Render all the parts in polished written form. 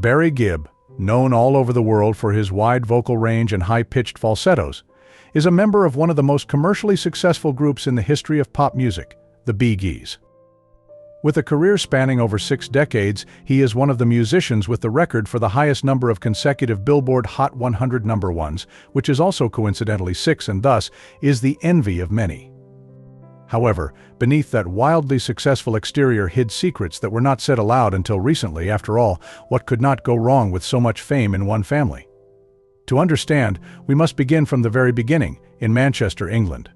Barry Gibb, known all over the world for his wide vocal range and high-pitched falsettos, is a member of one of the most commercially successful groups in the history of pop music, the Bee Gees. With a career spanning over 6 decades, he is one of the musicians with the record for the highest number of consecutive Billboard Hot 100 number ones, which is also coincidentally 6 and thus is the envy of many. However, beneath that wildly successful exterior hid secrets that were not said aloud until recently. After all, what could not go wrong with so much fame in one family? To understand, we must begin from the very beginning, in Manchester, England.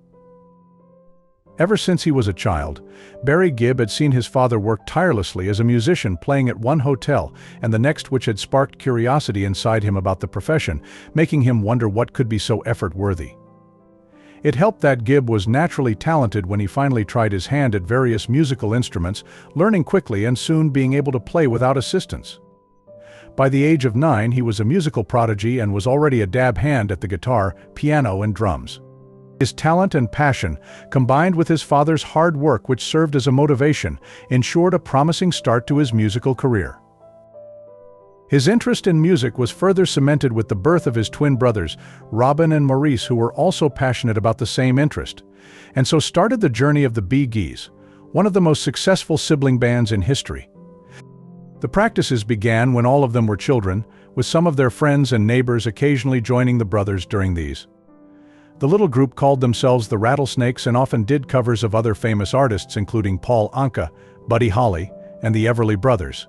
Ever since he was a child, Barry Gibb had seen his father work tirelessly as a musician, playing at one hotel and the next, which had sparked curiosity inside him about the profession, making him wonder what could be so effort-worthy. It helped that Gibb was naturally talented when he finally tried his hand at various musical instruments, learning quickly and soon being able to play without assistance. By the age of 9, he was a musical prodigy and was already a dab hand at the guitar, piano, and drums. His talent and passion, combined with his father's hard work, which served as a motivation, ensured a promising start to his musical career. His interest in music was further cemented with the birth of his twin brothers, Robin and Maurice, who were also passionate about the same interest, and so started the journey of the Bee Gees, one of the most successful sibling bands in history. The practices began when all of them were children, with some of their friends and neighbors occasionally joining the brothers during these. The little group called themselves the Rattlesnakes and often did covers of other famous artists including Paul Anka, Buddy Holly, and the Everly Brothers.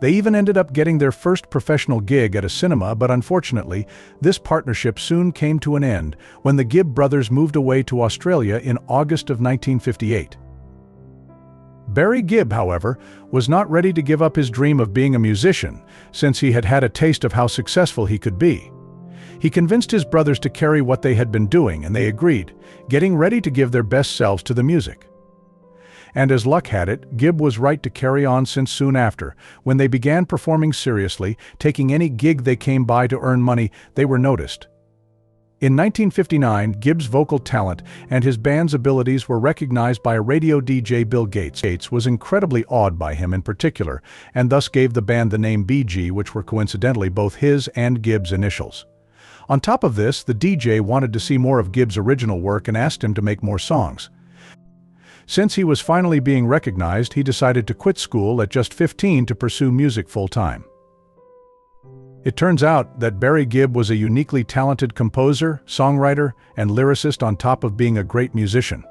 They even ended up getting their first professional gig at a cinema, but unfortunately, this partnership soon came to an end when the Gibb brothers moved away to Australia in August of 1958. Barry Gibb, however, was not ready to give up his dream of being a musician, since he had had a taste of how successful he could be. He convinced his brothers to carry what they had been doing, and they agreed, getting ready to give their best selves to the music. And as luck had it, Gibb was right to carry on, since soon after, when they began performing seriously, taking any gig they came by to earn money, they were noticed. In 1959, Gibb's vocal talent and his band's abilities were recognized by a radio DJ. Bill Gates was incredibly awed by him in particular, and thus gave the band the name BG, which were coincidentally both his and Gibb's initials. On top of this, the DJ wanted to see more of Gibb's original work and asked him to make more songs. Since he was finally being recognized, he decided to quit school at just 15 to pursue music full-time. It turns out that Barry Gibb was a uniquely talented composer, songwriter, and lyricist on top of being a great musician.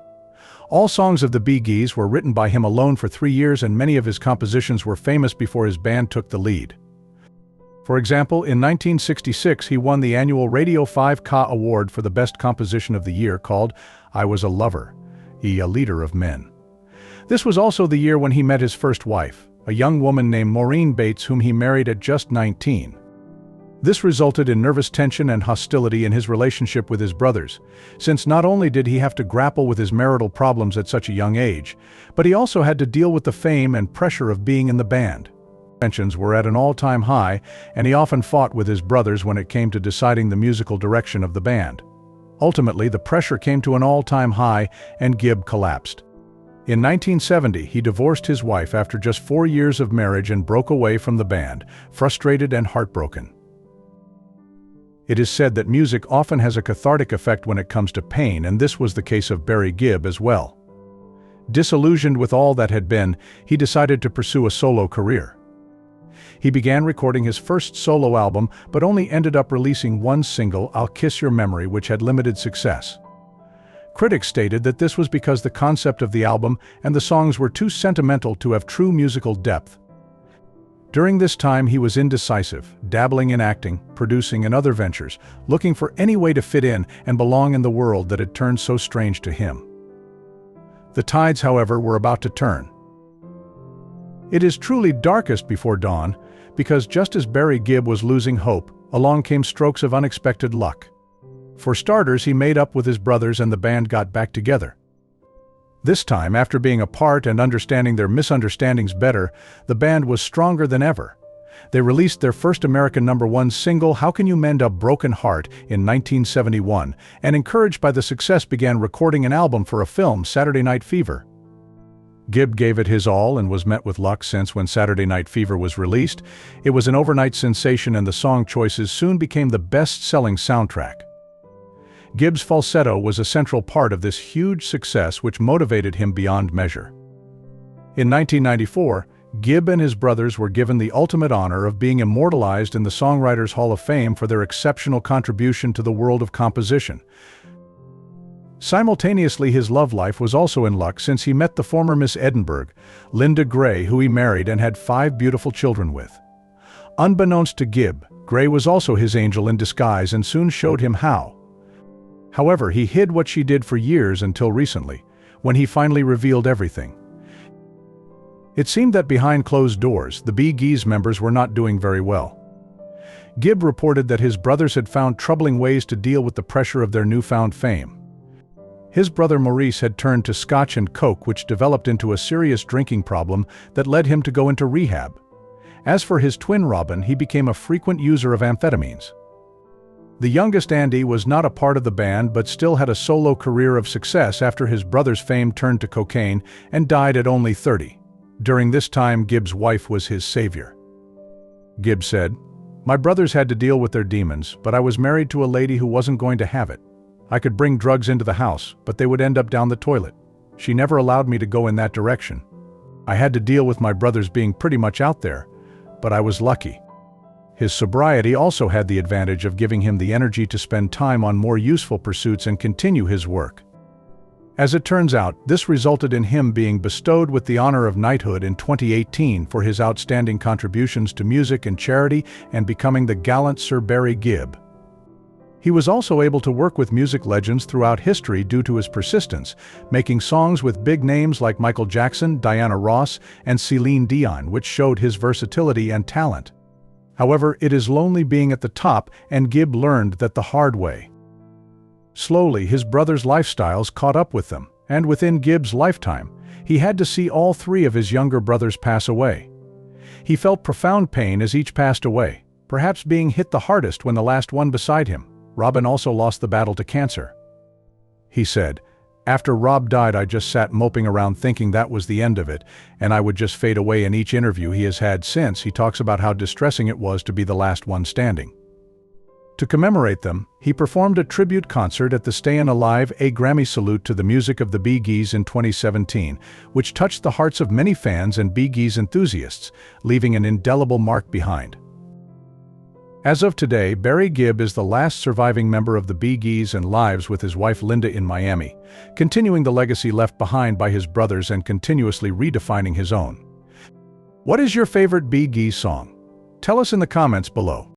All songs of the Bee Gees were written by him alone for 3 years, and many of his compositions were famous before his band took the lead. For example, in 1966 he won the annual Radio 5K Award for the Best Composition of the Year, called I Was a Lover, a Leader of Men. This was also the year when he met his first wife, a young woman named Maureen Bates, whom he married at just 19. This resulted in nervous tension and hostility in his relationship with his brothers, since not only did he have to grapple with his marital problems at such a young age, but he also had to deal with the fame and pressure of being in the band. Tensions were at an all-time high, and he often fought with his brothers when it came to deciding the musical direction of the band. Ultimately, the pressure came to an all-time high, and Gibb collapsed. In 1970, he divorced his wife after just 4 years of marriage and broke away from the band, frustrated and heartbroken. It is said that music often has a cathartic effect when it comes to pain, and this was the case of Barry Gibb as well. Disillusioned with all that had been, he decided to pursue a solo career. He began recording his first solo album, but only ended up releasing one single, I'll Kiss Your Memory, which had limited success. Critics stated that this was because the concept of the album and the songs were too sentimental to have true musical depth. During this time he was indecisive, dabbling in acting, producing, and other ventures, looking for any way to fit in and belong in the world that had turned so strange to him. The tides, however, were about to turn. It is truly darkest before dawn, because just as Barry Gibb was losing hope, along came strokes of unexpected luck. For starters, he made up with his brothers and the band got back together. This time, after being apart and understanding their misunderstandings better, the band was stronger than ever. They released their first American #1 single, How Can You Mend a Broken Heart, in 1971, and encouraged by the success began recording an album for a film, Saturday Night Fever. Gibb gave it his all and was met with luck since when Saturday Night Fever was released, it was an overnight sensation and the song choices soon became the best-selling soundtrack. Gibb's falsetto was a central part of this huge success which motivated him beyond measure. In 1994, Gibb and his brothers were given the ultimate honor of being immortalized in the Songwriters Hall of Fame for their exceptional contribution to the world of composition. Simultaneously, his love life was also in luck since he met the former Miss Edinburgh, Linda Gray, who he married and had 5 beautiful children with. Unbeknownst to Gibb, Gray was also his angel in disguise and soon showed him how. However, he hid what she did for years until recently, when he finally revealed everything. It seemed that behind closed doors, the Bee Gees members were not doing very well. Gibb reported that his brothers had found troubling ways to deal with the pressure of their newfound fame. His brother Maurice had turned to scotch and coke, which developed into a serious drinking problem that led him to go into rehab. As for his twin Robin, he became a frequent user of amphetamines. The youngest Andy was not a part of the band but still had a solo career of success after his brother's fame turned to cocaine and died at only 30. During this time, Gibb's wife was his savior. Gibb said, "My brothers had to deal with their demons, but I was married to a lady who wasn't going to have it. I could bring drugs into the house, but they would end up down the toilet. She never allowed me to go in that direction. I had to deal with my brothers being pretty much out there, but I was lucky." His sobriety also had the advantage of giving him the energy to spend time on more useful pursuits and continue his work. As it turns out, this resulted in him being bestowed with the honor of knighthood in 2018 for his outstanding contributions to music and charity and becoming the gallant Sir Barry Gibb. He was also able to work with music legends throughout history due to his persistence, making songs with big names like Michael Jackson, Diana Ross, and Celine Dion, which showed his versatility and talent. However, it is lonely being at the top, and Gibb learned that the hard way. Slowly, his brothers' lifestyles caught up with them, and within Gibb's lifetime, he had to see all 3 of his younger brothers pass away. He felt profound pain as each passed away, perhaps being hit the hardest when the last one beside him, Robin, also lost the battle to cancer. He said, "After Rob died, I just sat moping around thinking that was the end of it, and I would just fade away." In each interview he has had since, he talks about how distressing it was to be the last one standing. To commemorate them, he performed a tribute concert at the Stayin' Alive A Grammy Salute to the music of the Bee Gees in 2017, which touched the hearts of many fans and Bee Gees enthusiasts, leaving an indelible mark behind. As of today, Barry Gibb is the last surviving member of the Bee Gees and lives with his wife Linda in Miami, continuing the legacy left behind by his brothers and continuously redefining his own. What is your favorite Bee Gees song? Tell us in the comments below.